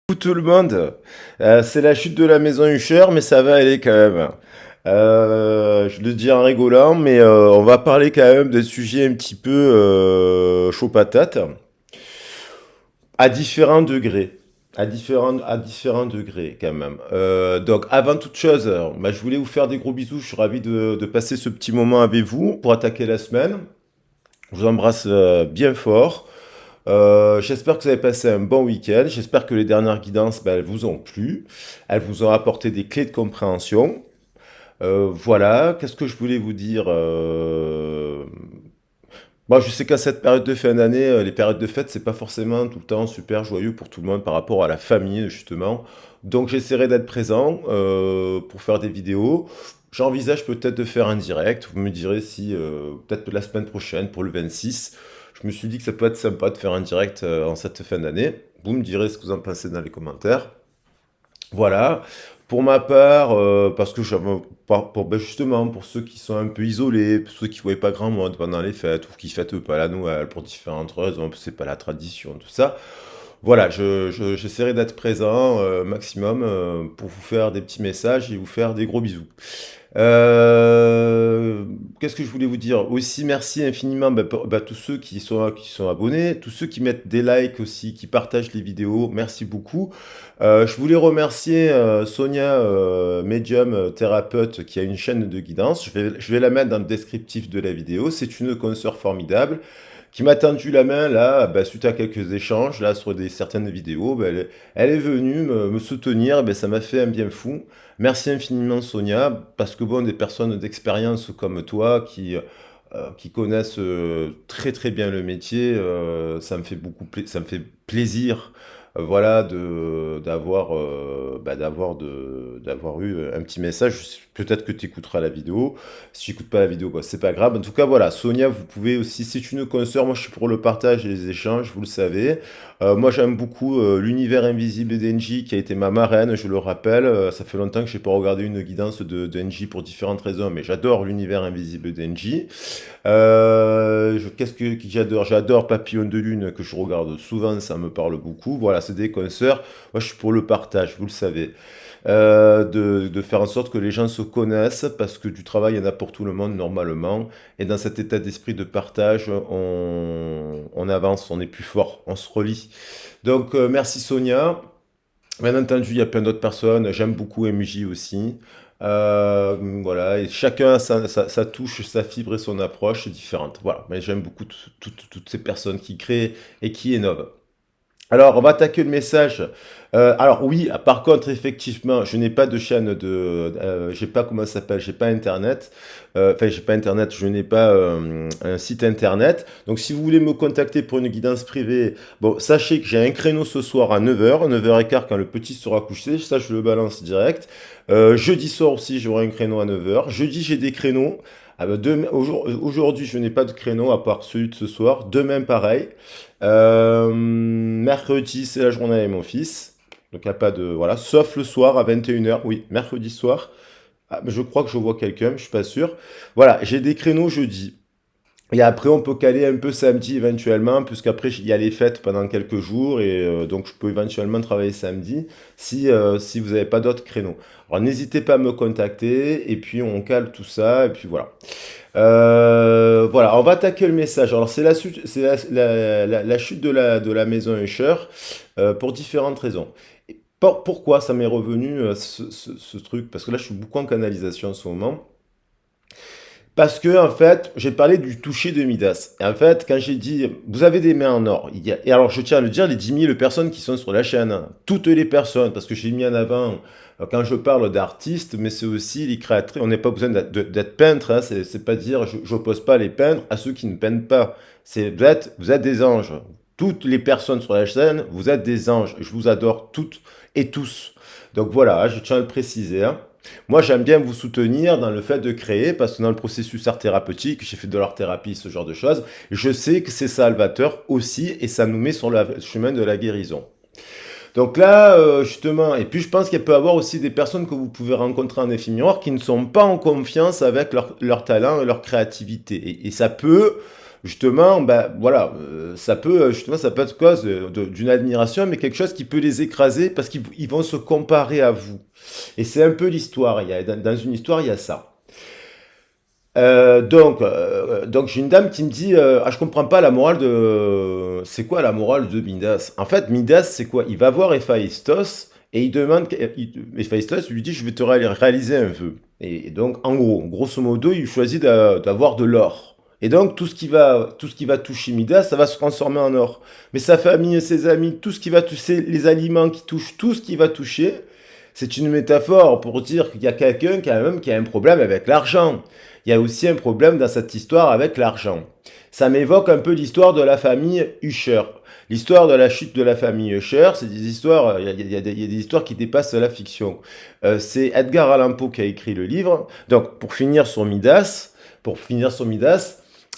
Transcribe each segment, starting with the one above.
Coucou tout le monde. C'est la chute de la maison Usher, mais ça va aller quand même. Je le dis en rigolant, mais on va parler quand même de sujets un petit peu chaud patate, à différents degrés. À différents degrés quand même. Donc avant toute chose, je voulais vous faire des gros bisous. Je suis ravi de passer ce petit moment avec vous pour attaquer la semaine. Je vous embrasse bien fort. J'espère que vous avez passé un bon week-end. J'espère que les dernières guidances, elles vous ont plu. Elles vous ont apporté des clés de compréhension. Voilà, qu'est-ce que je voulais vous dire Bon, je sais qu'à cette période de fin d'année, les périodes de fête, c'est pas forcément tout le temps super joyeux pour tout le monde par rapport à la famille, justement. Donc j'essaierai d'être présent pour faire des vidéos. J'envisage peut-être de faire un direct. Vous me direz si, peut-être la semaine prochaine, pour le 26. Je me suis dit que ça peut être sympa de faire un direct en cette fin d'année. Vous me direz ce que vous en pensez dans les commentaires. Voilà. Pour ma part, parce que justement, pour ceux qui sont un peu isolés, pour ceux qui ne voyaient pas grand monde pendant les fêtes, ou qui fêtent pas la Noël pour différentes raisons, parce que c'est pas la tradition, tout ça. Voilà, j'essaierai d'être présent maximum pour vous faire des petits messages et vous faire des gros bisous. Qu'est-ce que je voulais vous dire? Aussi, merci infiniment tous ceux qui sont abonnés, tous ceux qui mettent des likes aussi, qui partagent les vidéos. Merci beaucoup. Je voulais remercier Sonia, médium thérapeute, qui a une chaîne de guidance. Je vais la mettre dans le descriptif de la vidéo. C'est une consoeur formidable qui m'a tendu la main là, suite à quelques échanges là sur certaines vidéos. Elle est venue me soutenir. Ça m'a fait un bien fou. Merci infiniment Sonia, parce que bon, des personnes d'expérience comme toi qui connaissent très très bien le métier, ça me fait ça me fait plaisir, voilà, d'avoir eu un petit message. Peut-être que tu écouteras la vidéo. Si tu n'écoutes pas la vidéo, c'est pas grave. En tout cas, voilà, Sonia, vous pouvez aussi, c'est une consoeur. Moi, je suis pour le partage et les échanges, vous le savez. Moi, j'aime beaucoup l'univers invisible d'Engie, qui a été ma marraine, je le rappelle. Ça fait longtemps que je n'ai pas regardé une guidance d'Engie pour différentes raisons, mais j'adore l'univers invisible d'Engie. Qu'est-ce que j'adore? J'adore Papillon de Lune, que je regarde souvent, ça me parle beaucoup. Voilà, c'est des concerts. Moi, je suis pour le partage, vous le savez. De faire en sorte que les gens se connaissent, parce que du travail, il y en a pour tout le monde, normalement. Et dans cet état d'esprit de partage, on avance, on est plus fort, on se relie. Donc, merci Sonia. Bien entendu, il y a plein d'autres personnes. J'aime beaucoup MJ aussi. Voilà, et chacun a sa touche, sa fibre et son approche différente. Voilà, mais j'aime beaucoup toutes ces personnes qui créent et qui innovent. Alors, on va attaquer le message. Alors oui, par contre, effectivement, je n'ai pas de chaîne j'ai pas, comment ça s'appelle, j'ai pas Internet. Enfin, j'ai pas Internet, je n'ai pas un site Internet. Donc, si vous voulez me contacter pour une guidance privée, bon, sachez que j'ai un créneau ce soir à 9h, 9h15 quand le petit sera couché. Ça, je le balance direct. Jeudi soir aussi, j'aurai un créneau à 9h. Jeudi, j'ai des créneaux. Aujourd'hui, je n'ai pas de créneau à part celui de ce soir. Demain, pareil. Mercredi, c'est la journée avec mon fils. Donc, il n'y a pas de. Voilà. Sauf le soir à 21h. Oui, mercredi soir. Ah, mais je crois que je vois quelqu'un, mais je suis pas sûr. Voilà, j'ai des créneaux jeudi. Et après, on peut caler un peu samedi éventuellement, puisqu'après, il y a les fêtes pendant quelques jours, et donc je peux éventuellement travailler samedi si vous n'avez pas d'autres créneaux. Alors, n'hésitez pas à me contacter, et puis on cale tout ça, et puis voilà. Voilà, on va attaquer le message. Alors, c'est la chute de la maison Usher pour différentes raisons. Pourquoi ça m'est revenu ce truc? Parce que là, je suis beaucoup en canalisation en ce moment. Parce que, en fait, j'ai parlé du toucher de Midas. Et en fait, quand j'ai dit, vous avez des mains en or, et alors je tiens à le dire, les 10 000 personnes qui sont sur la chaîne, hein, toutes les personnes, parce que j'ai mis en avant, quand je parle d'artistes, mais c'est aussi les créateurs, on n'a pas besoin d'être peintre, hein, c'est pas dire, je n'oppose pas les peintres à ceux qui ne peignent pas. Vous êtes des anges. Toutes les personnes sur la chaîne, vous êtes des anges. Je vous adore toutes et tous. Donc voilà, je tiens à le préciser, hein. Moi, j'aime bien vous soutenir dans le fait de créer, parce que dans le processus art thérapeutique, j'ai fait de l'art thérapie, ce genre de choses, je sais que c'est salvateur aussi, et ça nous met sur le chemin de la guérison. Donc là, justement, et puis je pense qu'il peut y avoir aussi des personnes que vous pouvez rencontrer en effet miroir qui ne sont pas en confiance avec leur talent et leur créativité. Et ça peut, justement, ben voilà, ça peut être cause d'une admiration, mais quelque chose qui peut les écraser parce qu'ils vont se comparer à vous. Et c'est un peu l'histoire. Dans une histoire, il y a ça. Donc j'ai une dame qui me dit ah, je comprends pas la morale de. C'est quoi la morale de Midas? En fait, Midas, c'est quoi? Il va voir Héphaïstos et il demande. Héphaïstos lui dit je vais te réaliser un vœu. Et donc, en gros, grosso modo, il choisit d'avoir de l'or. Et donc, tout ce qui va toucher Midas, ça va se transformer en or. Mais sa famille, ses amis, tout ce qui va toucher, les aliments qui touchent, tout ce qui va toucher, c'est une métaphore pour dire qu'il y a quelqu'un quand même qui a un problème avec l'argent. Il y a aussi un problème dans cette histoire avec l'argent. Ça m'évoque un peu l'histoire de la famille Usher. L'histoire de la chute de la famille Usher, c'est des histoires, il y a des histoires qui dépassent la fiction. C'est Edgar Allan Poe qui a écrit le livre. Donc, pour finir sur Midas,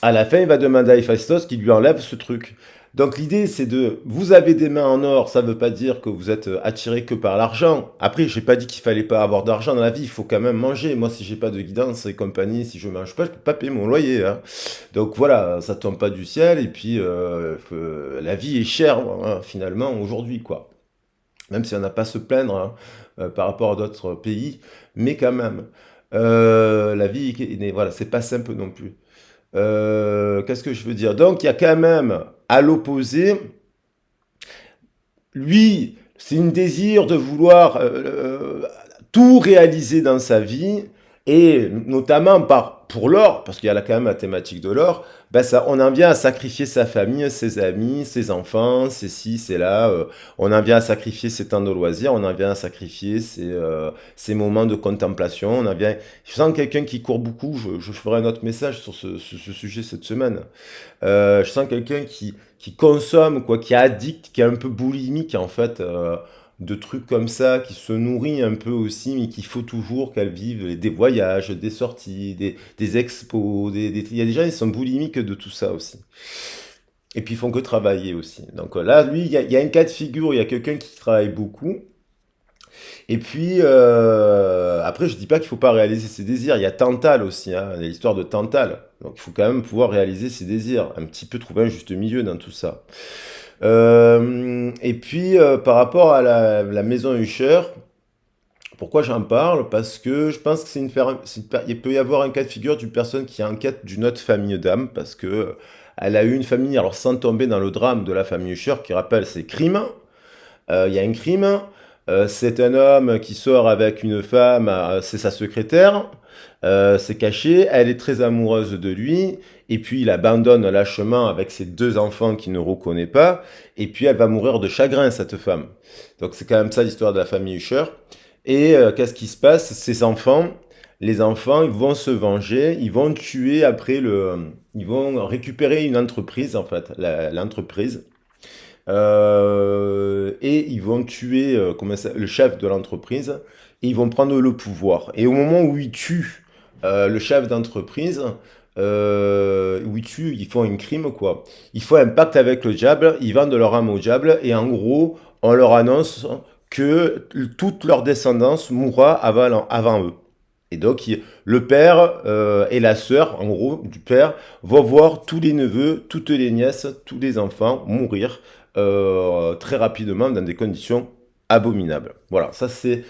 à la fin, il va demander à Héphaïstos qu'il lui enlève ce truc. Donc l'idée c'est vous avez des mains en or, ça veut pas dire que vous êtes attiré que par l'argent. Après, j'ai pas dit qu'il fallait pas avoir d'argent dans la vie, il faut quand même manger. Moi, si j'ai pas de guidance et compagnie, si je mange pas, je peux pas payer mon loyer, hein. Donc voilà, ça tombe pas du ciel et puis la vie est chère, hein, finalement aujourd'hui quoi. Même si on n'a pas à se plaindre, hein, par rapport à d'autres pays, mais quand même, la vie, voilà, c'est pas simple non plus. Qu'est-ce que je veux dire? Donc, il y a quand même, à l'opposé, lui, c'est une désir de vouloir tout réaliser dans sa vie, et notamment pour l'or, parce qu'il y a là quand même la thématique de l'or, ben ça, on en vient à sacrifier sa famille, ses amis, ses enfants, ses ci, ses là, on en vient à sacrifier ses temps de loisirs, on en vient à sacrifier ses moments de contemplation, on en vient... Je sens quelqu'un qui court beaucoup, je ferai un autre message sur ce sujet cette semaine. Je sens quelqu'un qui consomme, quoi, qui est addict, qui est un peu boulimique en fait, de trucs comme ça, qui se nourrit un peu aussi, mais qu'il faut toujours qu'elle vive des voyages, des sorties, des expos. Il y a des gens qui sont boulimiques de tout ça aussi. Et puis ils font que travailler aussi. Donc là, lui, il y a un cas de figure, il y a quelqu'un qui travaille beaucoup. Et puis, après, je dis pas qu'il faut pas réaliser ses désirs. Il y a Tantale aussi, hein, il y a l'histoire de Tantale. Donc, il faut quand même pouvoir réaliser ses désirs. Un petit peu trouver un juste milieu dans tout ça. Et puis, par rapport à la maison Usher, pourquoi j'en parle? Parce que je pense que il peut y avoir un cas de figure d'une personne qui est en quête d'une autre famille d'âme, parce que elle a eu une famille, alors sans tomber dans le drame de la famille Usher, qui rappelle ses crimes. Il y a un crime. C'est un homme qui sort avec une femme, c'est sa secrétaire. C'est caché. Elle est très amoureuse de lui. Et puis il abandonne lâchement avec ses deux enfants qu'il ne reconnaît pas. Et puis elle va mourir de chagrin, cette femme. Donc c'est quand même ça l'histoire de la famille Usher. Et qu'est-ce qui se passe? Les enfants, ils vont se venger. Ils vont tuer après ils vont récupérer une entreprise, en fait, l'entreprise. Et ils vont tuer le chef de l'entreprise et ils vont prendre le pouvoir. Et au moment où ils tuent le chef d'entreprise, ils font un crime quoi. Ils font un pacte avec le diable, ils vendent leur âme au diable et en gros, on leur annonce que toute leur descendance mourra avant eux. Et donc, le père et la sœur, en gros, du père, vont voir tous les neveux, toutes les nièces, tous les enfants mourir très rapidement dans des conditions abominables. Voilà, ça c'est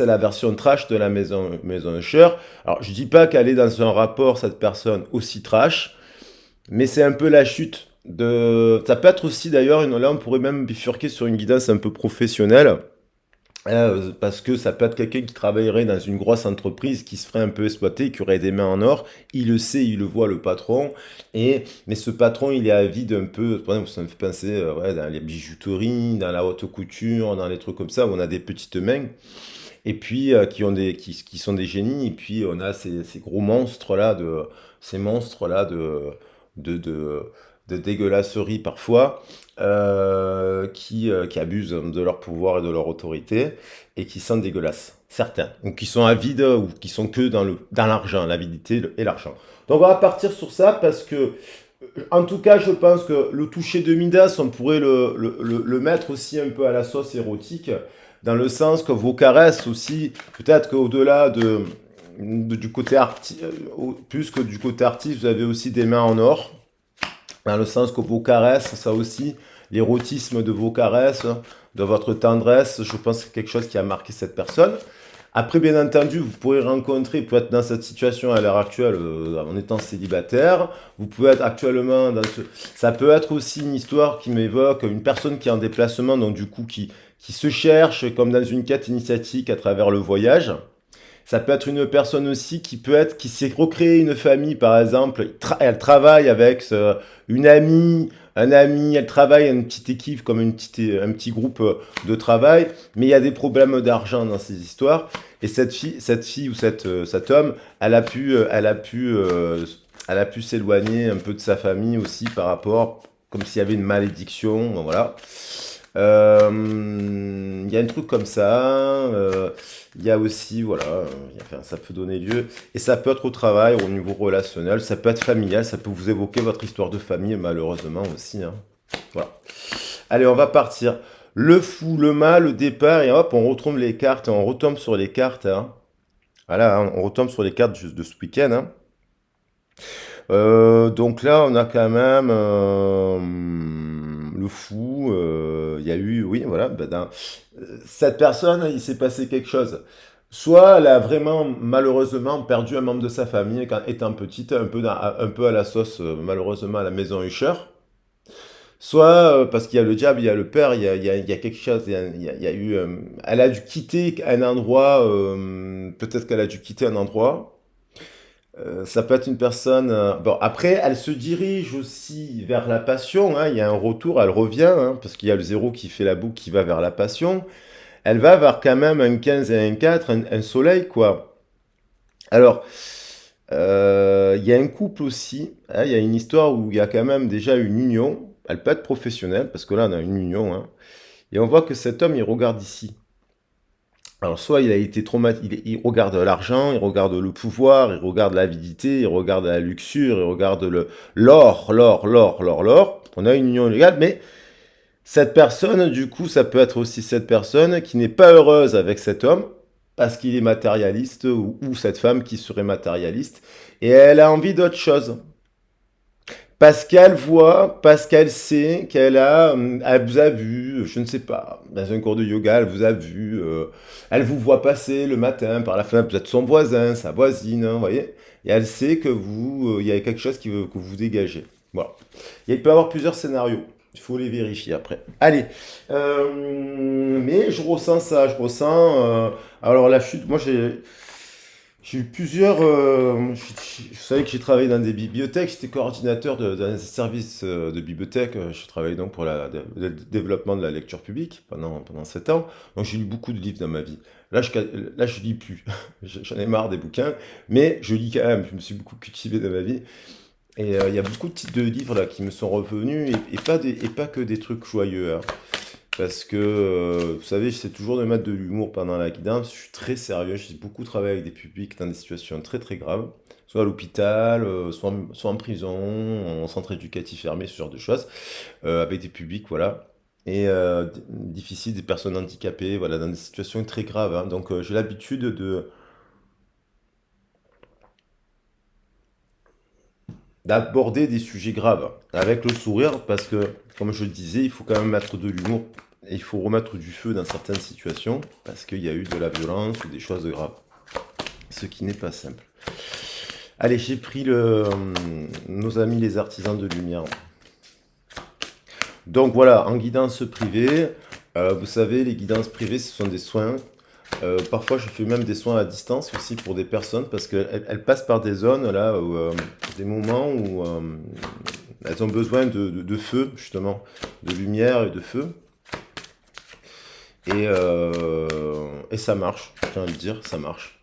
la version trash de la maison Usher. Alors, je dis pas qu'elle est dans un rapport, cette personne, aussi trash, mais c'est un peu la chute de... Ça peut être aussi, d'ailleurs, là, on pourrait même bifurquer sur une guidance un peu professionnelle. Parce que ça peut être quelqu'un qui travaillerait dans une grosse entreprise, qui se ferait un peu exploiter, qui aurait des mains en or. Il le sait, il le voit, le patron. Mais ce patron, il est avide un peu. Ça me fait penser ouais, dans les bijouteries, dans la haute couture, dans les trucs comme ça, où on a des petites mains. Et puis, qui sont des génies. Et puis, on a ces gros monstres-là, ces monstres-là de, de dégueulasserie parfois, qui abusent de leur pouvoir et de leur autorité et qui sont dégueulasses, certains, ou qui sont avides ou qui sont que dans l'argent, l'avidité et l'argent. Donc on va partir sur ça parce que, en tout cas, je pense que le toucher de Midas, on pourrait le mettre aussi un peu à la sauce érotique, dans le sens que vos caresses aussi, peut-être qu'au-delà du côté plus que du côté artiste, vous avez aussi des mains en or. dans le sens que vos caresses, ça aussi, l'érotisme de vos caresses, de votre tendresse, je pense que c'est quelque chose qui a marqué cette personne. Après, bien entendu, vous pourrez rencontrer, vous pouvez être dans cette situation à l'heure actuelle en étant célibataire. Vous pouvez être actuellement dans ce... Ça peut être aussi une histoire qui m'évoque une personne qui est en déplacement, donc du coup qui se cherche comme dans une quête initiatique à travers le voyage. Ça peut être une personne aussi qui peut être, qui s'est recréé une famille, par exemple. Elle travaille avec une amie, un ami, elle travaille à une petite équipe, comme un petit groupe de travail, mais il y a des problèmes d'argent dans ces histoires. Et cette fille ou cet homme, elle a pu s'éloigner un peu de sa famille aussi par rapport, comme s'il y avait une malédiction, voilà. Il y a un truc comme ça. Il y a aussi, voilà, enfin, ça peut donner lieu. Et ça peut être au travail, au niveau relationnel, ça peut être familial, ça peut vous évoquer votre histoire de famille, malheureusement aussi, hein. Voilà. Allez, on va partir. Le fou, le mal, le départ, et hop, on retrouve les cartes, on retombe sur les cartes, hein. Voilà, hein, on retombe sur les cartes de ce week-end, hein. Donc là, on a quand même le fou. Il y a eu, oui, voilà, cette personne, il s'est passé quelque chose. Soit elle a vraiment malheureusement perdu un membre de sa famille quand étant petite, un peu à la sauce, malheureusement à la maison Usher. Soit parce qu'il y a le diable, il y a le père, il y a quelque chose, il y a eu, elle a dû quitter un endroit, peut-être qu'elle a dû quitter un endroit. Ça peut être une personne. Bon, après, elle se dirige aussi vers la passion, hein. Il y a un retour, elle revient, hein, parce qu'il y a le zéro qui fait la boucle qui va vers la passion. Elle va vers quand même un 15 et un 4, un soleil, quoi. Alors, il y a un couple aussi, hein, il y a une histoire où il y a quand même déjà une union. Elle peut être professionnelle, parce que là, on a une union, hein. Et on voit que cet homme, il regarde ici. Alors, soit il a été traumatisé, il regarde l'argent, il regarde le pouvoir, il regarde l'avidité, il regarde la luxure, il regarde l'or. On a une union légale, mais cette personne, du coup, ça peut être aussi cette personne qui n'est pas heureuse avec cet homme parce qu'il est matérialiste ou cette femme qui serait matérialiste et elle a envie d'autre chose. Parce qu'elle voit, parce qu'elle sait elle vous a vu, je ne sais pas, dans un cours de yoga, elle vous a vu, elle vous voit passer le matin par la fenêtre, vous êtes son voisin, sa voisine, hein, vous voyez, et elle sait que il y a quelque chose que vous dégagez. Voilà. Il peut y avoir plusieurs scénarios. Il faut les vérifier après. Allez. Mais je ressens ça. Je ressens. Alors la chute, moi j'ai eu plusieurs. Je savais que j'ai travaillé dans des bibliothèques. J'étais coordinateur dans un service de bibliothèque. Je travaillais donc pour le développement de la lecture publique pendant 7 ans. Donc j'ai lu beaucoup de livres dans ma vie. Là, je lis plus. J'en ai marre des bouquins. Mais je lis quand même. Je me suis beaucoup cultivé dans ma vie. Et il y a beaucoup de titres de livres là qui me sont revenus et pas que des trucs joyeux, hein. Parce que, vous savez, j'essaie toujours de mettre de l'humour pendant la guidance. Je suis très sérieux. J'ai beaucoup travaillé avec des publics dans des situations très très graves, soit à l'hôpital, soit en prison, en centre éducatif fermé, ce genre de choses, avec des publics, voilà. Et difficiles, des personnes handicapées, voilà, dans des situations très graves, hein. Donc j'ai l'habitude d'aborder des sujets graves avec le sourire parce que, comme je le disais, il faut quand même mettre de l'humour et il faut remettre du feu dans certaines situations parce qu'il y a eu de la violence ou des choses graves, ce qui n'est pas simple. Allez, j'ai pris nos amis les artisans de lumière. Donc voilà, en guidance privée, vous savez, les guidances privées, ce sont des soins. Parfois, je fais même des soins à distance aussi pour des personnes parce qu'elles passent par des zones, là, des moments où elles ont besoin de feu, justement, de lumière et de feu. Et ça marche, j'ai envie de dire, ça marche.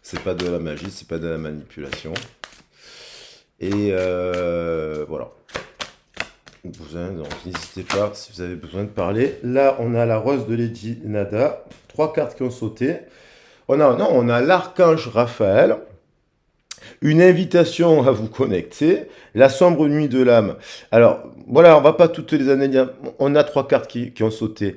C'est pas de la magie, c'est pas de la manipulation. Et voilà. Donc n'hésitez pas si vous avez besoin de parler. Là, on a la rose de Lady Nada, 3 cartes qui ont sauté. On a l'archange Raphaël, une invitation à vous connecter, la sombre nuit de l'âme. Alors, voilà, on va pas toutes les analyser. On a 3 cartes qui ont sauté.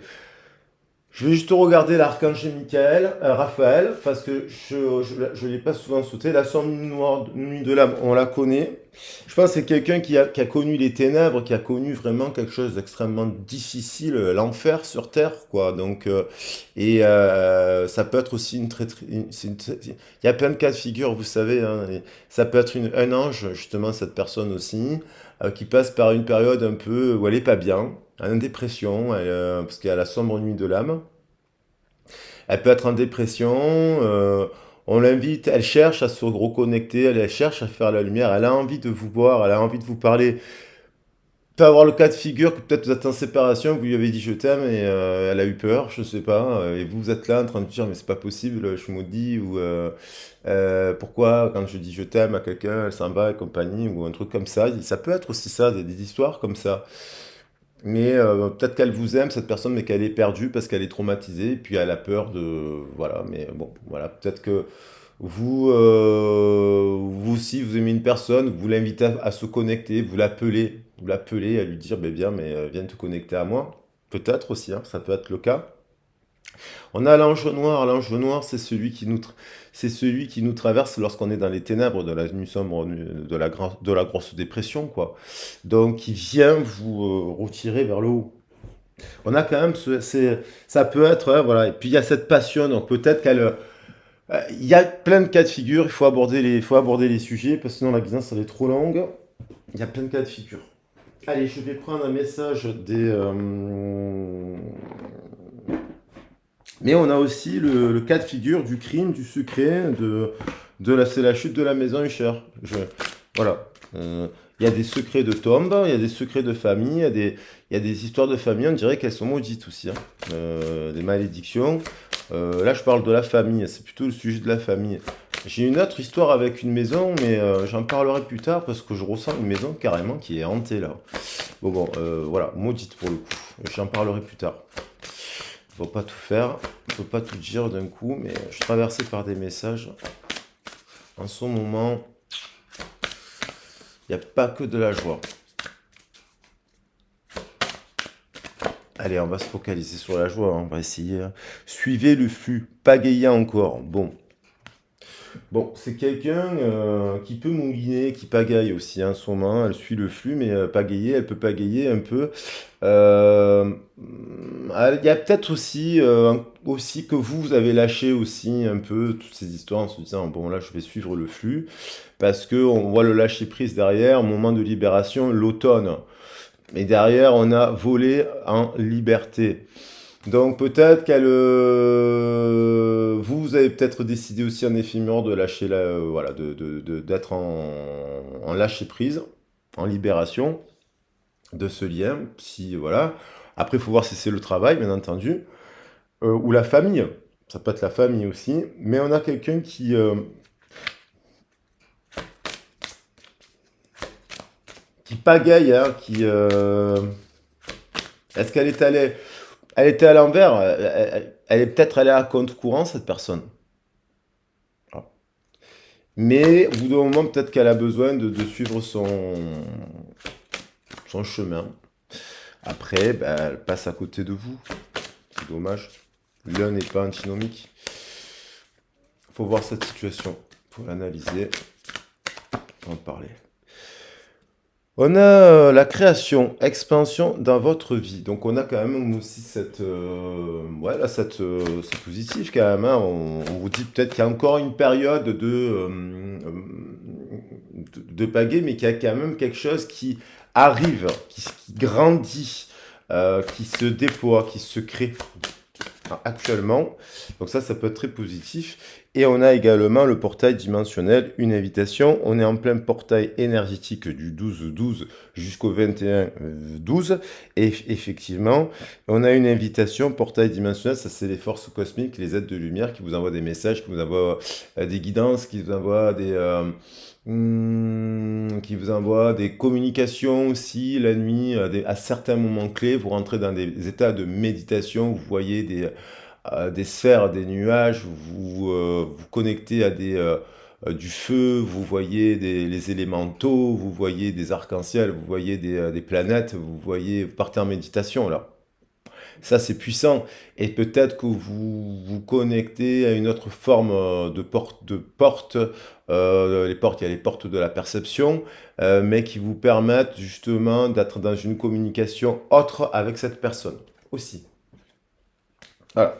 Je vais juste regarder l'archange Michael, Raphaël, parce que je l'ai pas souvent sauté. La sombre noire, nuit de l'âme, on la connaît. Je pense que c'est quelqu'un qui a connu les ténèbres, qui a connu vraiment quelque chose d'extrêmement difficile, l'enfer sur Terre, quoi. Donc, ça peut être aussi il y a plein de cas de figure, vous savez, hein, et ça peut être un ange, justement, cette personne aussi, qui passe par une période un peu où elle est pas bien, en dépression, parce qu'il y a la sombre nuit de l'âme. Elle peut être en dépression, on l'invite, elle cherche à se reconnecter, elle cherche à faire la lumière, elle a envie de vous voir, elle a envie de vous parler. Peut avoir le cas de figure que peut-être vous êtes en séparation, vous lui avez dit je t'aime et elle a eu peur, je sais pas, et vous êtes là en train de dire mais c'est pas possible, je suis maudit, ou pourquoi quand je dis je t'aime à quelqu'un, elle s'en va et compagnie, ou un truc comme ça. Ça peut être aussi ça, des histoires comme ça. Mais peut-être qu'elle vous aime, cette personne, mais qu'elle est perdue parce qu'elle est traumatisée, et puis elle a peur de... Voilà, mais bon, voilà, peut-être que vous aussi, vous aimez une personne, vous l'invitez à se connecter, vous l'appelez à lui dire, ben bien, mais viens te connecter à moi. Peut-être aussi, hein, ça peut être le cas. On a l'ange noir. L'ange noir, c'est celui qui nous traverse lorsqu'on est dans les ténèbres de la nuit sombre, de la grosse dépression, quoi. Donc, il vient vous retirer vers le haut. On a quand même, ça peut être, hein, voilà. Et puis il y a cette passion, donc peut-être il y a plein de cas de figure. Il faut aborder les sujets parce que sinon la guidance elle est trop longue. Il y a plein de cas de figure. Allez, je vais prendre un message mais on a aussi le cas de figure du crime, du secret, c'est la chute de la maison Usher. Voilà. Il y a des secrets de tombe, il y a des secrets de famille, il y a des histoires de famille, on dirait qu'elles sont maudites aussi, hein. Des malédictions. Là, je parle de la famille, c'est plutôt le sujet de la famille. J'ai une autre histoire avec une maison, mais j'en parlerai plus tard parce que je ressens une maison carrément qui est hantée là. Bon, voilà, maudite pour le coup. J'en parlerai plus tard. Faut pas tout faire, faut pas tout dire d'un coup, mais je suis traversé par des messages. En ce moment, il n'y a pas que de la joie. Allez, on va se focaliser sur la joie, hein, on va essayer. Suivez le flux, pagayer encore. Bon, c'est quelqu'un qui peut mouliner, qui pagaille aussi, hein, en ce moment. Elle suit le flux, mais pagayer, elle peut pagayer un peu. Euh, il y a peut-être aussi que vous avez lâché aussi un peu toutes ces histoires en se disant, bon là, je vais suivre le flux, parce que on voit le lâcher prise derrière, moment de libération, l'automne. Et derrière, on a volé en liberté. Donc peut-être vous avez peut-être décidé aussi en éphémère de lâcher voilà, d'être en lâcher prise, en libération de ce lien. Si voilà. Après, il faut voir si c'est le travail, bien entendu, ou la famille. Ça peut être la famille aussi. Mais on a quelqu'un qui pagaille, hein, est-ce qu'elle est allée Elle était à l'envers. Elle est peut-être allée à compte courant, cette personne. Voilà. Mais au bout d'un moment, peut-être qu'elle a besoin de suivre son chemin. Après, ben, elle passe à côté de vous. C'est dommage. L'un n'est pas antinomique. Il faut voir cette situation. Il faut l'analyser. On va en parler. On a la création, expansion dans votre vie. Donc on a quand même aussi voilà, c'est positif quand même, hein. On vous dit peut-être qu'il y a encore une période de pagaie, mais qu'il y a quand même quelque chose qui arrive, qui grandit, qui se déploie, qui se crée actuellement. Donc ça peut être très positif. Et on a également le portail dimensionnel, une invitation. On est en plein portail énergétique du 12-12 jusqu'au 21-12. Et effectivement, on a une invitation, portail dimensionnel, ça c'est les forces cosmiques, les êtres de lumière qui vous envoient des messages, qui vous envoient des guidances, qui vous envoient des communications aussi la nuit, à certains moments clés. Vous rentrez dans des états de méditation, vous voyez des sphères, des nuages, vous connectez à du feu, vous voyez les élémentaux, vous voyez des arcs-en-ciel, vous voyez des planètes, vous partez en méditation là. Ça, c'est puissant. Et peut-être que vous vous connectez à une autre forme de porte. Les portes, il y a les portes de la perception, mais qui vous permettent justement d'être dans une communication autre avec cette personne aussi. Voilà.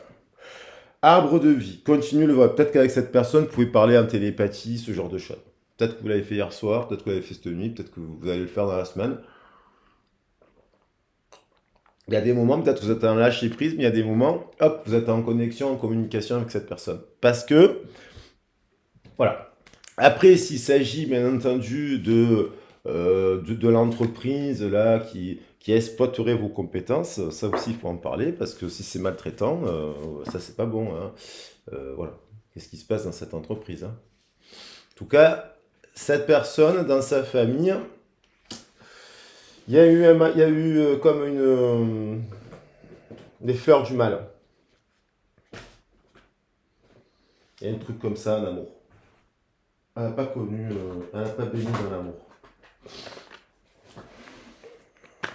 Arbre de vie, continue le vote. Peut-être qu'avec cette personne, vous pouvez parler en télépathie, ce genre de choses. Peut-être que vous l'avez fait hier soir, peut-être que vous l'avez fait cette nuit, peut-être que vous allez le faire dans la semaine. Il y a des moments, peut-être que vous êtes en lâcher prise, mais il y a des moments, hop, vous êtes en connexion, en communication avec cette personne. Parce que, voilà. Après, s'il s'agit bien entendu de l'entreprise là qui exploiterait vos compétences, ça aussi il faut en parler parce que si c'est maltraitant, ça c'est pas bon, hein. Voilà. Qu'est-ce qui se passe dans cette entreprise, hein? En tout cas, cette personne dans sa famille, il y a eu comme des fleurs du mal. Il y a un truc comme ça en amour. Elle n'a pas connu, elle n'a pas baigné dans l'amour.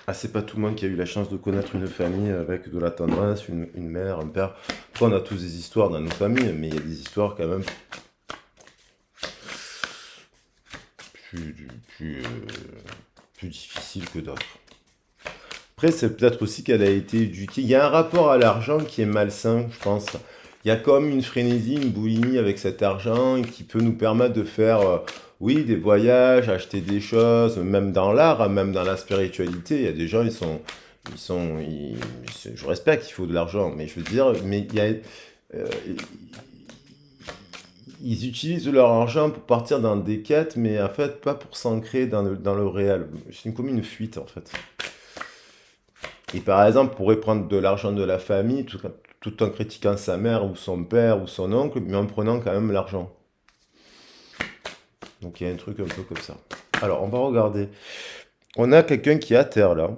Ah, c'est pas tout le monde qui a eu la chance de connaître une famille avec de la tendresse, une mère, un père. Après, on a tous des histoires dans nos familles, mais il y a des histoires quand même plus, plus, plus difficiles que d'autres. Après, c'est peut-être aussi qu'elle a été éduquée. Il y a un rapport à l'argent qui est malsain, je pense. Il y a comme une frénésie, une boulimie avec cet argent qui peut nous permettre de faire, oui, des voyages, acheter des choses, même dans l'art, hein, même dans la spiritualité. Il y a des gens, je respecte qu'il faut de l'argent, mais je veux dire, mais euh, ils utilisent leur argent pour partir dans des quêtes, mais en fait, pas pour s'ancrer dans le réel. C'est comme une fuite, en fait. Et par exemple, on pourrait prendre de l'argent de la famille tout en critiquant sa mère ou son père ou son oncle, mais en prenant quand même l'argent. Donc il y a un truc un peu comme ça. Alors, on va regarder. On a quelqu'un qui est à terre là.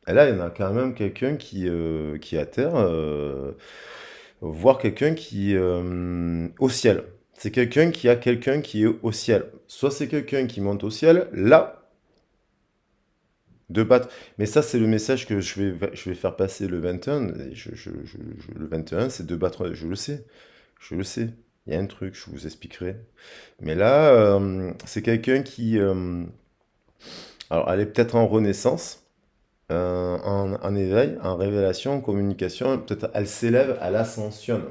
Et là, il y en a quand même quelqu'un qui est à terre, voire quelqu'un qui est au ciel. C'est quelqu'un qui a quelqu'un qui est au ciel. Soit c'est quelqu'un qui monte au ciel, là, de battre. Mais ça, c'est le message que je vais faire passer le 21. Et le 21, c'est de battre. Je le sais. Je le sais. Il y a un truc, je vous expliquerai. Mais là, c'est quelqu'un qui. Alors, elle est peut-être en renaissance, en éveil, en révélation, en communication. Peut-être elle s'élève, elle ascensionne.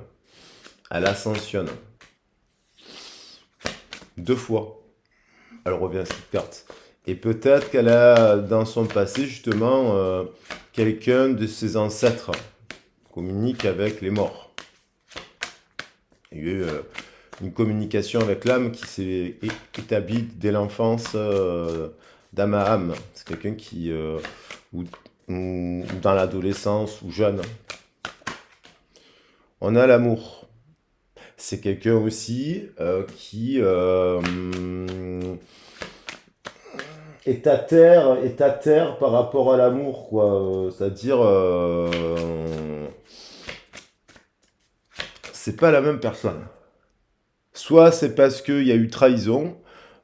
Elle ascensionne. Deux fois. Elle revient à cette carte. Et peut-être qu'elle a dans son passé justement quelqu'un de ses ancêtres communique avec les morts. Il y a eu une communication avec l'âme qui s'est établie dès l'enfance d'âme à âme. C'est quelqu'un qui, ou dans l'adolescence ou jeune. On a l'amour. C'est quelqu'un aussi qui est à terre par rapport à l'amour, quoi. C'est-à-dire, c'est pas la même personne. Soit c'est parce qu'il y a eu trahison,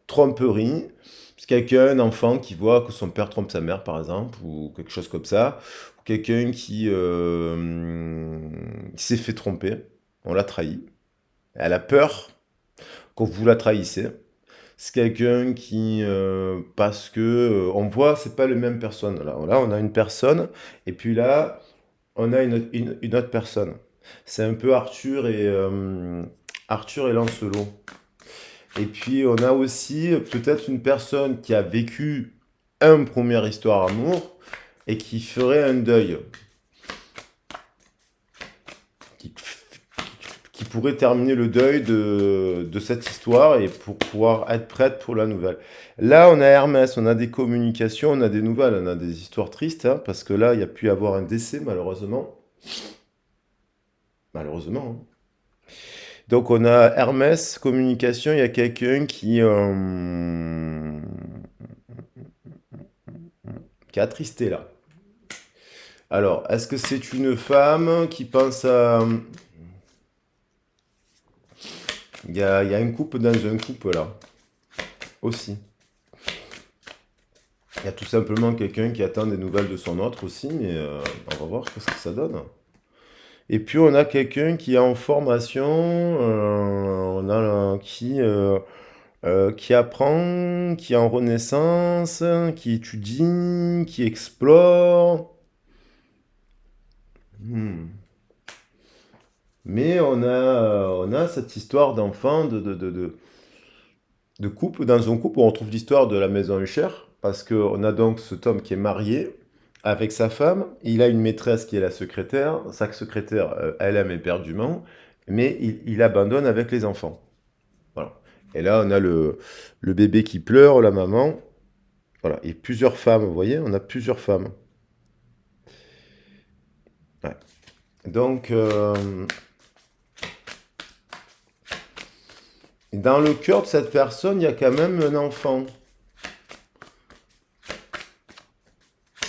tromperie, c'est quelqu'un, un enfant qui voit que son père trompe sa mère, par exemple, ou quelque chose comme ça, ou quelqu'un qui s'est fait tromper, on l'a trahi, elle a peur que vous la trahissez. C'est quelqu'un qui, parce que, on voit, c'est pas les mêmes personnes. Là, on a une personne, et puis là, on a une autre personne. C'est un peu Arthur et Lancelot. Et puis, on a aussi peut-être une personne qui a vécu un première histoire amour et qui ferait un deuil, qui, qui pourrait terminer le deuil de cette histoire et pour pouvoir être prête pour la nouvelle. Là, on a Hermès, on a des communications, on a des nouvelles, on a des histoires tristes, hein, parce que là, il y a pu y avoir un décès, malheureusement. Malheureusement, hein. Donc, on a Hermès, communication, il y a quelqu'un qui est attristé là. Alors, est-ce que c'est une femme qui pense à... Il y a un couple dans un couple là, aussi. Il y a tout simplement quelqu'un qui attend des nouvelles de son autre aussi, mais on va voir ce que ça donne. Et puis on a quelqu'un qui est en formation, on a qui apprend, qui est en renaissance, qui étudie, qui explore. Hmm. Mais on a cette histoire d'enfant, de couple. Dans un couple, on retrouve l'histoire de la maison Usher, parce qu'on a donc cet homme qui est marié avec sa femme. Il a une maîtresse qui est la secrétaire. Sa secrétaire, elle aime éperdument, mais il abandonne avec les enfants. Voilà. Et là, on a le bébé qui pleure, la maman. Voilà. Et plusieurs femmes, vous voyez, on a plusieurs femmes. Ouais. Donc, dans le cœur de cette personne, il y a quand même un enfant.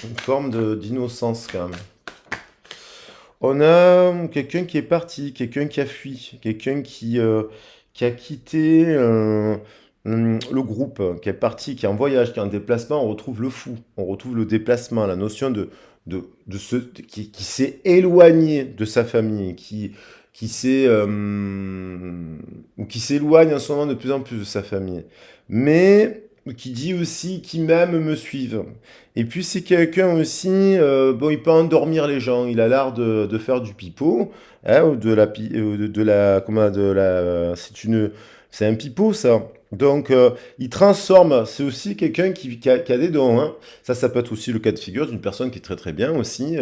Une forme d'innocence quand même. On a quelqu'un qui est parti, quelqu'un qui a fui, quelqu'un qui a quitté le groupe, qui est parti, qui est en voyage, qui est en déplacement. On retrouve le fou, on retrouve le déplacement, la notion qui s'est éloigné de sa famille, qui s'est, ou qui s'éloigne en ce moment de plus en plus de sa famille. Mais qui dit aussi qui même me suivent. Et puis c'est quelqu'un aussi, bon, il peut endormir les gens, il a l'art de faire du pipeau, hein, ou comment, c'est un pipeau ça. Donc il transforme, c'est aussi quelqu'un qui a des dons, hein. Ça peut être aussi le cas de figure d'une personne qui est très très bien aussi,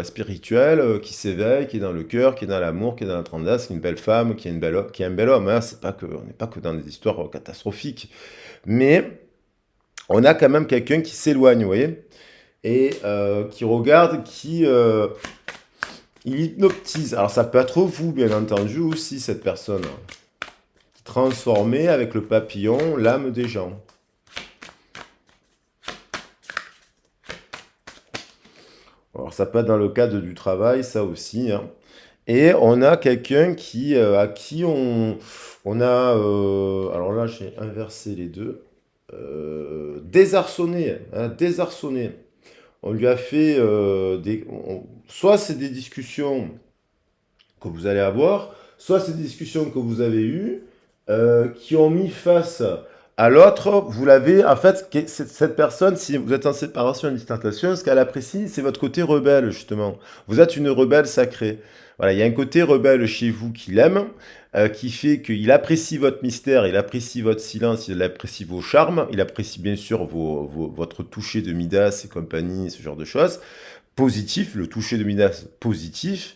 spirituelle, qui s'éveille, qui est dans le cœur, qui est dans l'amour, qui est dans la tendresse, qui est une belle femme, qui est un bel homme, hein. On n'est pas que dans des histoires catastrophiques. Mais on a quand même quelqu'un qui s'éloigne, vous voyez, et qui regarde, il hypnotise. Alors ça peut être vous, bien entendu, aussi, cette personne, qui transformait avec le papillon l'âme des gens. Alors ça peut être dans le cadre du travail, ça aussi, hein. Et on a quelqu'un à qui on a... alors là, j'ai inversé les deux. Désarçonné, hein, désarçonné. On lui a fait soit c'est des discussions que vous allez avoir, soit c'est des discussions que vous avez eues, qui ont mis face à l'autre. Vous l'avez, en fait, cette personne, si vous êtes en séparation, en distanciation, ce qu'elle apprécie, c'est votre côté rebelle, justement. Vous êtes une rebelle sacrée. Voilà, il y a un côté rebelle chez vous qu'il aime, qui fait qu'il apprécie votre mystère, il apprécie votre silence, il apprécie vos charmes, il apprécie bien sûr votre toucher de Midas et compagnie, ce genre de choses. Positif, le toucher de Midas positif.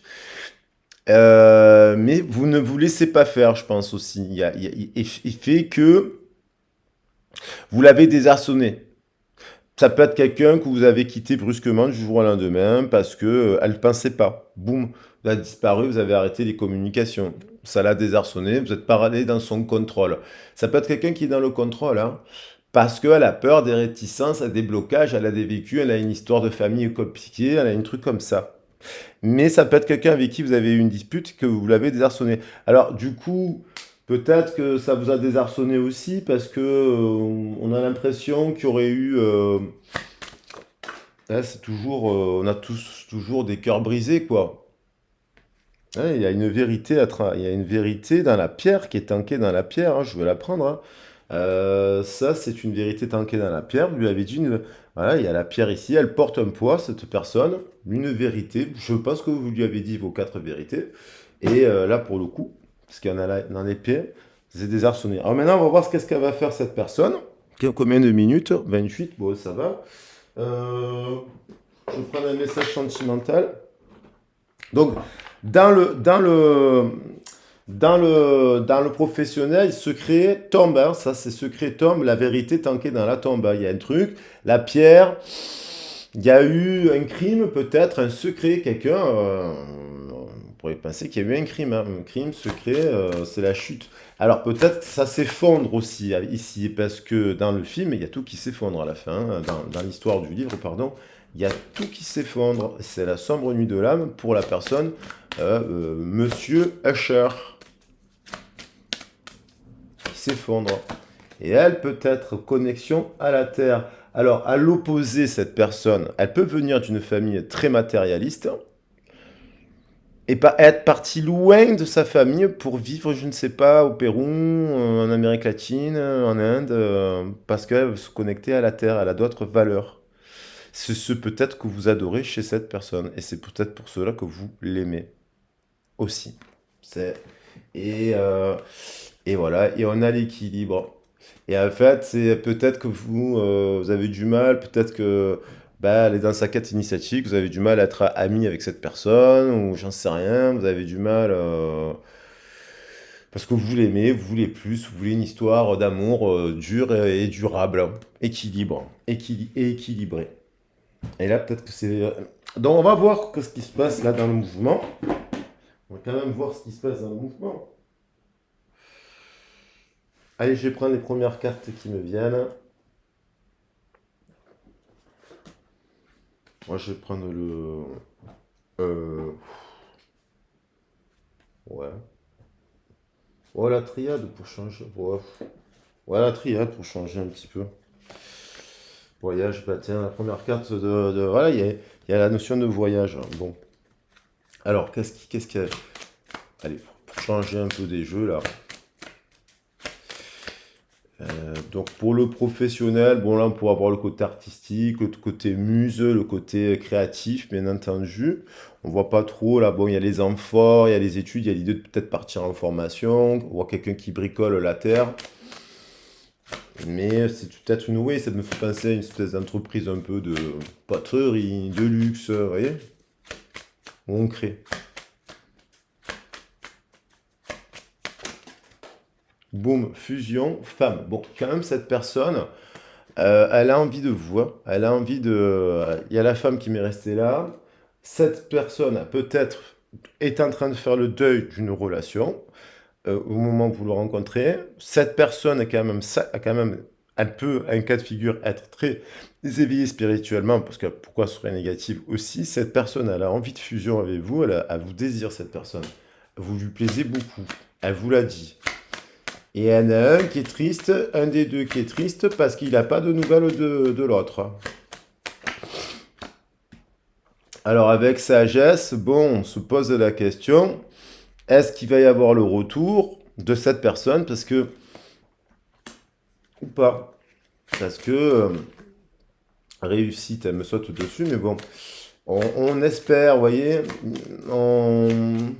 Mais vous ne vous laissez pas faire, je pense aussi. Il fait que vous l'avez désarçonné. Ça peut être quelqu'un que vous avez quitté brusquement du jour au lendemain parce que elle ne pensait pas. Boum, vous avez disparu, vous avez arrêté les communications. Ça l'a désarçonné, vous n'êtes pas allé dans son contrôle. Ça peut être quelqu'un qui est dans le contrôle, hein, parce qu'elle a peur des réticences, elle a des blocages, elle a des vécus, elle a une histoire de famille compliquée, elle a un truc comme ça. Mais ça peut être quelqu'un avec qui vous avez eu une dispute, que vous l'avez désarçonné. Alors, du coup, peut-être que ça vous a désarçonné aussi, parce que on a l'impression qu'il y aurait eu... là, c'est toujours... on a tous toujours des cœurs brisés, quoi. Ouais, il y a une vérité il y a une vérité dans la pierre qui est tankée dans la pierre, hein, je veux la prendre, hein. Ça, c'est une vérité tankée dans la pierre. Vous lui avez dit, voilà, il y a la pierre ici, elle porte un poids, cette personne, une vérité. Je pense que vous lui avez dit vos 4 vérités. Et là, pour le coup, parce qu'il y en a là, dans l'épée, c'est désarçonné. Alors maintenant, on va voir qu'est-ce qu'elle va faire cette personne. Combien de minutes? 28, bon, ça va. Je vais prendre un message sentimental. Donc, dans le professionnel, secret tombe, hein, ça c'est secret tombe, la vérité tankée dans la tombe, hein. Il y a un truc, la pierre, il y a eu un crime peut-être, un secret, quelqu'un, on pourrait penser qu'il y a eu un crime, hein, un crime secret, c'est la chute. Alors peut-être que ça s'effondre aussi ici, parce que dans le film, il y a tout qui s'effondre à la fin, hein, dans l'histoire du livre, pardon, il y a tout qui s'effondre. C'est la sombre nuit de l'âme pour la personne, Monsieur Usher, qui s'effondre. Et elle peut être connexion à la terre. Alors, à l'opposé, cette personne, elle peut venir d'une famille très matérialiste et pas être partie loin de sa famille pour vivre, je ne sais pas, au Pérou, en Amérique latine, en Inde, parce qu'elle veut se connecter à la terre, elle a d'autres valeurs. C'est ce peut-être que vous adorez chez cette personne et c'est peut-être pour cela que vous l'aimez aussi. C'est et, euh, et voilà, et on a l'équilibre. Et en fait, c'est peut-être que vous avez du mal, peut-être que bah, elle est dans sa quête initiatique, vous avez du mal à être ami avec cette personne, ou j'en sais rien, vous avez du mal parce que vous l'aimez, vous voulez plus, vous voulez une histoire d'amour dure et durable, et équilibré. Et là, peut-être que c'est. Donc, on va voir ce qui se passe là dans le mouvement. On va quand même voir ce qui se passe dans le mouvement. Allez, je vais prendre les premières cartes qui me viennent. Moi, je vais prendre le. Euh, ouais. Oh, la triade pour changer. Ouais. Ouais, la triade pour changer un petit peu. Voyage, bah tiens, la première carte voilà, il y a la notion de voyage. Bon. Alors, qu'est-ce qu'il y a. Allez, pour changer un peu des jeux là. Donc pour le professionnel, bon là on pourra avoir le côté artistique, le côté muse, le côté créatif, bien entendu. On voit pas trop là, bon il y a les amphores, il y a les études, il y a l'idée de peut-être partir en formation, on voit quelqu'un qui bricole la terre. Mais c'est peut-être une oui, ça me fait penser à une espèce d'entreprise un peu de poterie, de luxe, vous voyez, où on crée. Boum, fusion, femme. Bon, quand même cette personne, elle a envie de vous, hein. Elle a envie de. Il y a la femme qui m'est restée là. Cette personne, peut-être, est en train de faire le deuil d'une relation au moment où vous le rencontrez. Cette personne a quand même, elle peut, un cas de figure, être très éveillée spirituellement, parce que pourquoi ce serait négatif aussi. Cette personne, elle a envie de fusion avec vous, elle vous désire cette personne. Vous lui plaisez beaucoup. Elle vous l'a dit. Et il y en a un qui est triste, un des deux qui est triste parce qu'il n'a pas de nouvelles de l'autre. Alors avec sagesse, bon, on se pose la question, est-ce qu'il va y avoir le retour de cette personne parce que ou pas? Parce que réussite, elle me saute dessus, mais bon, on espère, vous voyez, on...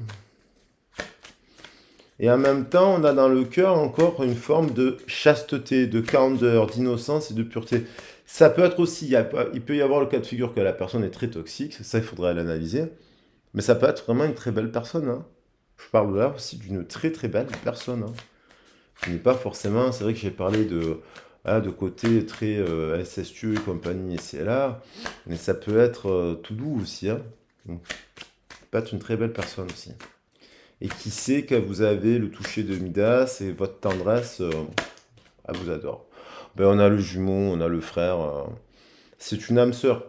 et en même temps, on a dans le cœur encore une forme de chasteté, de candeur, d'innocence et de pureté. Ça peut être aussi, il peut y avoir le cas de figure que la personne est très toxique, ça il faudrait l'analyser, mais ça peut être vraiment une très belle personne, hein. Je parle là aussi d'une très très belle personne, hein. Qui n'est pas forcément, c'est vrai que j'ai parlé de côté très incestueux et compagnie ici et là, mais ça peut être tout doux aussi, hein. Donc, ça peut être une très belle personne aussi. Et qui sait que vous avez le toucher de Midas et votre tendresse, elle vous adore. Ben, on a le jumeau, on a le frère. C'est une âme sœur.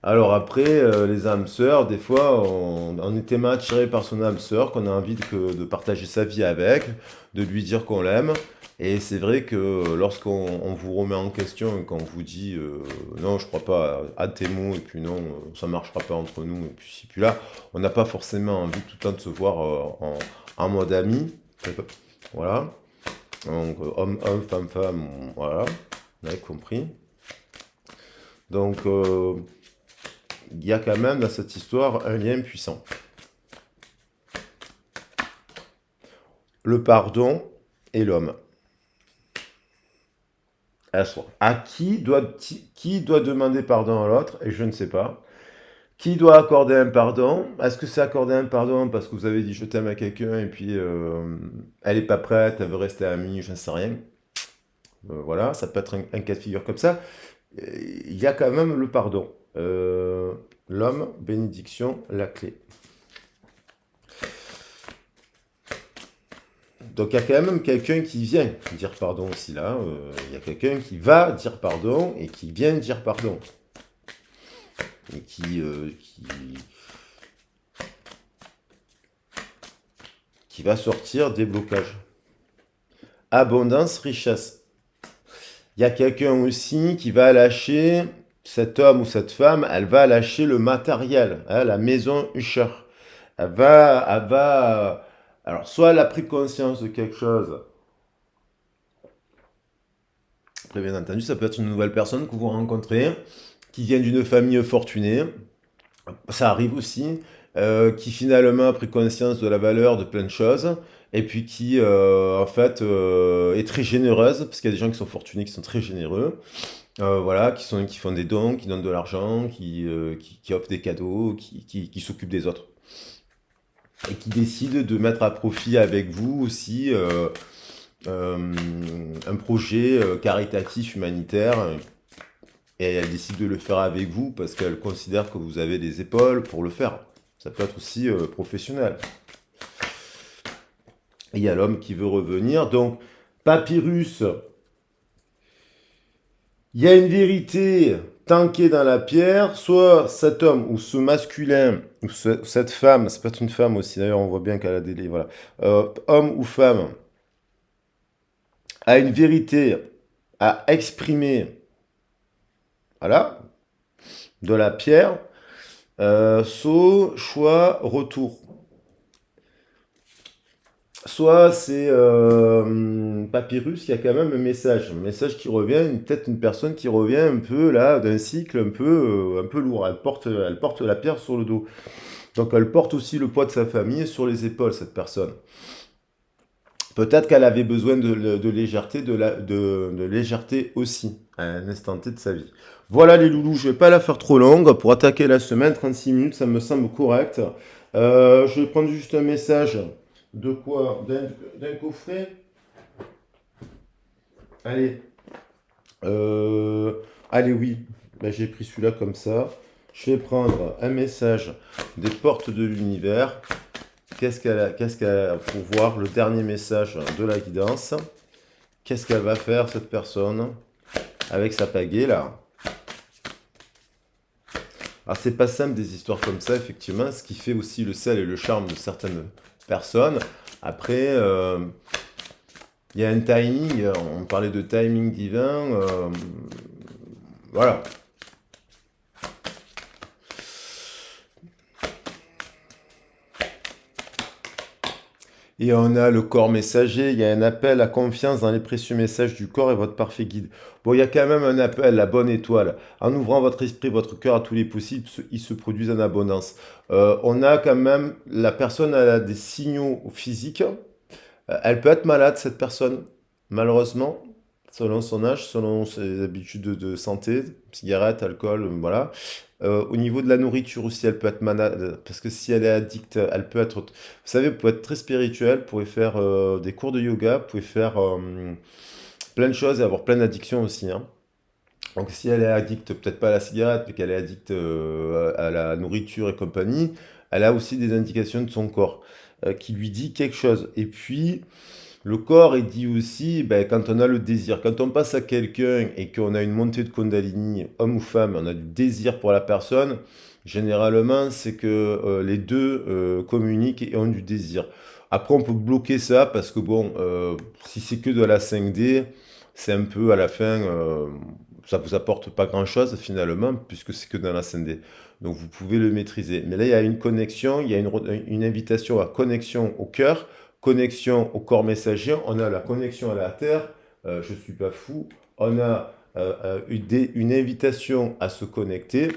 Alors après, les âmes sœurs, des fois, on est tellement attiré par son âme sœur qu'on a envie de partager sa vie avec, de lui dire qu'on l'aime. Et c'est vrai que lorsqu'on vous remet en question et qu'on vous dit non, je crois pas à tes mots, et puis non, ça marchera pas entre nous, et puis ci, puis là, on n'a pas forcément envie tout le temps de se voir en mode ami. Voilà. Donc, homme, femme, voilà. Vous avez compris. Donc, il y a quand même dans cette histoire un lien puissant. Le pardon et l'homme. Qui doit demander pardon à l'autre? Et je ne sais pas. Qui doit accorder un pardon? Est-ce que c'est accorder un pardon parce que vous avez dit je t'aime à quelqu'un et puis elle n'est pas prête, elle veut rester amie, je ne sais rien. Voilà, ça peut être un cas de figure comme ça. Il y a quand même le pardon. L'homme, bénédiction, la clé. Donc il y a quand même quelqu'un qui vient dire pardon aussi là. Il y a quelqu'un qui va dire pardon et qui vient dire pardon. Et qui va sortir des blocages. Abondance, richesse. Il y a quelqu'un aussi qui va lâcher, cet homme ou cette femme, elle va lâcher le matériel, hein, la maison Usher. Alors, soit elle a pris conscience de quelque chose. Après, bien entendu, ça peut être une nouvelle personne que vous rencontrez, qui vient d'une famille fortunée. Ça arrive aussi, qui finalement a pris conscience de la valeur de plein de choses, et puis qui, en fait, est très généreuse, parce qu'il y a des gens qui sont fortunés, qui sont très généreux, voilà, qui font des dons, qui donnent de l'argent, qui offrent des cadeaux, qui s'occupent des autres. Et qui décident de mettre à profit avec vous aussi euh, un projet caritatif humanitaire. Et elle décide de le faire avec vous parce qu'elle considère que vous avez les épaules pour le faire. Ça peut être aussi professionnel. Et il y a l'homme qui veut revenir. Donc, Papyrus, il y a une vérité tankée dans la pierre. Soit cet homme ou ce masculin ou cette femme, c'est peut-être une femme aussi, d'ailleurs on voit bien qu'elle a des... Voilà. Homme ou femme a une vérité à exprimer, voilà, de la pierre. Saut, choix, retour. Soit c'est Papyrus qui a quand même un message qui revient, peut-être une personne qui revient un peu là d'un cycle un peu lourd. Elle porte la pierre sur le dos. Donc elle porte aussi le poids de sa famille sur les épaules, cette personne. Peut-être qu'elle avait besoin de légèreté, de légèreté aussi, à un instant T de sa vie. Voilà les loulous, je vais pas la faire trop longue. Pour attaquer la semaine, 36 minutes, ça me semble correct. Je vais prendre juste un message de quoi? D'un coffret? Allez. Euh, allez, oui. Ben, j'ai pris celui-là comme ça. Je vais prendre un message des portes de l'univers. Qu'est-ce qu'elle a pour voir le dernier message de la guidance? Qu'est-ce qu'elle va faire, cette personne, avec sa pagaie, là? Alors, c'est pas simple des histoires comme ça, effectivement, ce qui fait aussi le sel et le charme de certaines personnes. Après, il y a un timing, on parlait de timing divin, voilà. Et on a le corps messager, il y a un appel à confiance dans les précieux messages du corps et votre parfait guide. Bon, il y a quand même un appel, la bonne étoile. En ouvrant votre esprit, votre cœur à tous les possibles, ils se produisent en abondance. On a quand même, la personne elle a des signaux physiques. Elle peut être malade, cette personne, malheureusement, selon son âge, selon ses habitudes de santé, cigarettes, alcool, voilà. Au niveau de la nourriture aussi, elle peut être malade, parce que si elle est addicte, elle peut être... Vous savez, vous pouvez être très spirituel, vous pouvez faire des cours de yoga, vous pouvez faire plein de choses et avoir plein d'addictions aussi, hein. Donc si elle est addicte, peut-être pas à la cigarette, mais qu'elle est addicte à la nourriture et compagnie, elle a aussi des indications de son corps qui lui dit quelque chose. Et puis, le corps, il dit aussi, ben, quand on a le désir, quand on passe à quelqu'un et qu'on a une montée de Kundalini, homme ou femme, on a du désir pour la personne, généralement, c'est que les deux communiquent et ont du désir. Après, on peut bloquer ça parce que, bon, si c'est que de la 5D, c'est un peu à la fin, ça vous apporte pas grand-chose finalement, puisque c'est que dans la 5D. Donc, vous pouvez le maîtriser. Mais là, il y a une connexion, il y a une invitation à connexion au cœur, connexion au corps messager, on a la connexion à la Terre, je ne suis pas fou, on a une invitation à se connecter,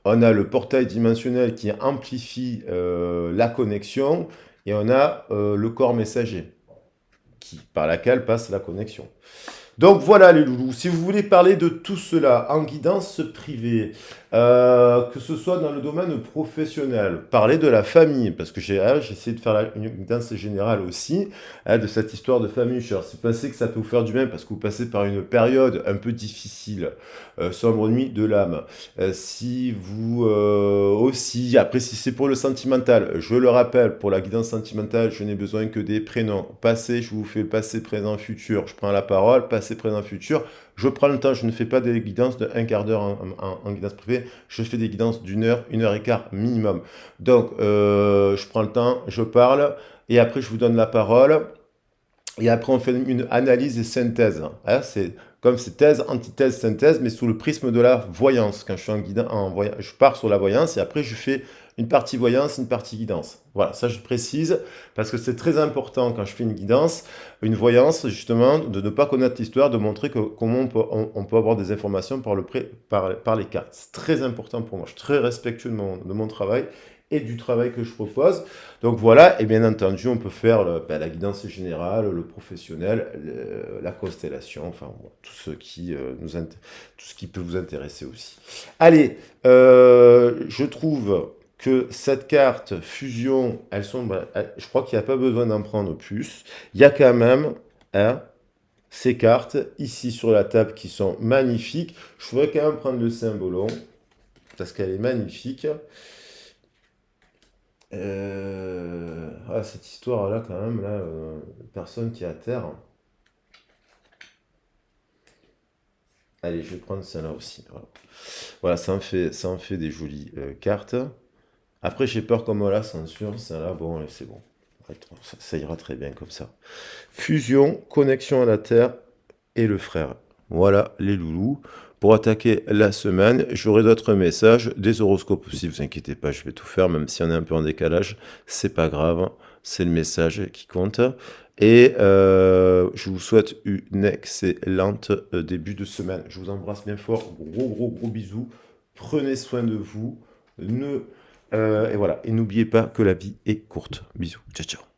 on a le portail dimensionnel qui amplifie la connexion, et on a le corps messager, par laquelle passe la connexion. Donc voilà les loulous, si vous voulez parler de tout cela en guidance privée, que ce soit dans le domaine professionnel, parler de la famille, parce que j'ai essayé de faire une guidance générale aussi, de cette histoire de famille. Si vous pensez que ça peut vous faire du bien parce que vous passez par une période un peu difficile, sombre nuit de l'âme, si vous aussi, après si c'est pour le sentimental, je le rappelle, pour la guidance sentimentale, je n'ai besoin que des prénoms. Passé, je vous fais le passé, présent, futur, je prends la parole, passé, présent, futur, je prends le temps, je ne fais pas des guidances de un quart d'heure en guidance privée, je fais des guidances une heure et quart minimum. Donc, je prends le temps, je parle, et après je vous donne la parole. Et après, on fait une analyse et synthèse. Hein, c'est comme c'est thèse, antithèse, synthèse, mais sous le prisme de la voyance. Quand je suis en guidance, je pars sur la voyance et après, je fais une partie voyance, une partie guidance. Voilà, ça je précise parce que c'est très important quand je fais une guidance, une voyance, justement, de ne pas connaître l'histoire, de montrer comment on peut avoir des informations par les cartes. C'est très important pour moi. Je suis très respectueux de mon travail et du travail que je propose. Donc voilà, et bien entendu, on peut faire la guidance générale, le professionnel, la constellation, enfin bon, tout ce qui peut vous intéresser aussi. Allez, je trouve que cette carte fusion, je crois qu'il n'y a pas besoin d'en prendre plus. Il y a quand même hein, ces cartes ici sur la table qui sont magnifiques. Je voudrais quand même prendre le symbolon parce qu'elle est magnifique. Cette histoire-là, quand même, là, personne qui est à terre. Allez, je vais prendre celle-là aussi. Voilà, voilà ça en fait des jolies cartes. Après, j'ai peur comme la censure. Celle-là, bon, allez, c'est bon. Ça ira très bien comme ça. Fusion, connexion à la Terre et le frère. Voilà les loulous. Pour attaquer la semaine, j'aurai d'autres messages, des horoscopes aussi, vous inquiétez pas, je vais tout faire, même si on est un peu en décalage, c'est pas grave, c'est le message qui compte. Et je vous souhaite une excellente début de semaine. Je vous embrasse bien fort, gros bisous, prenez soin de vous, et voilà, et n'oubliez pas que la vie est courte. Bisous, ciao ciao.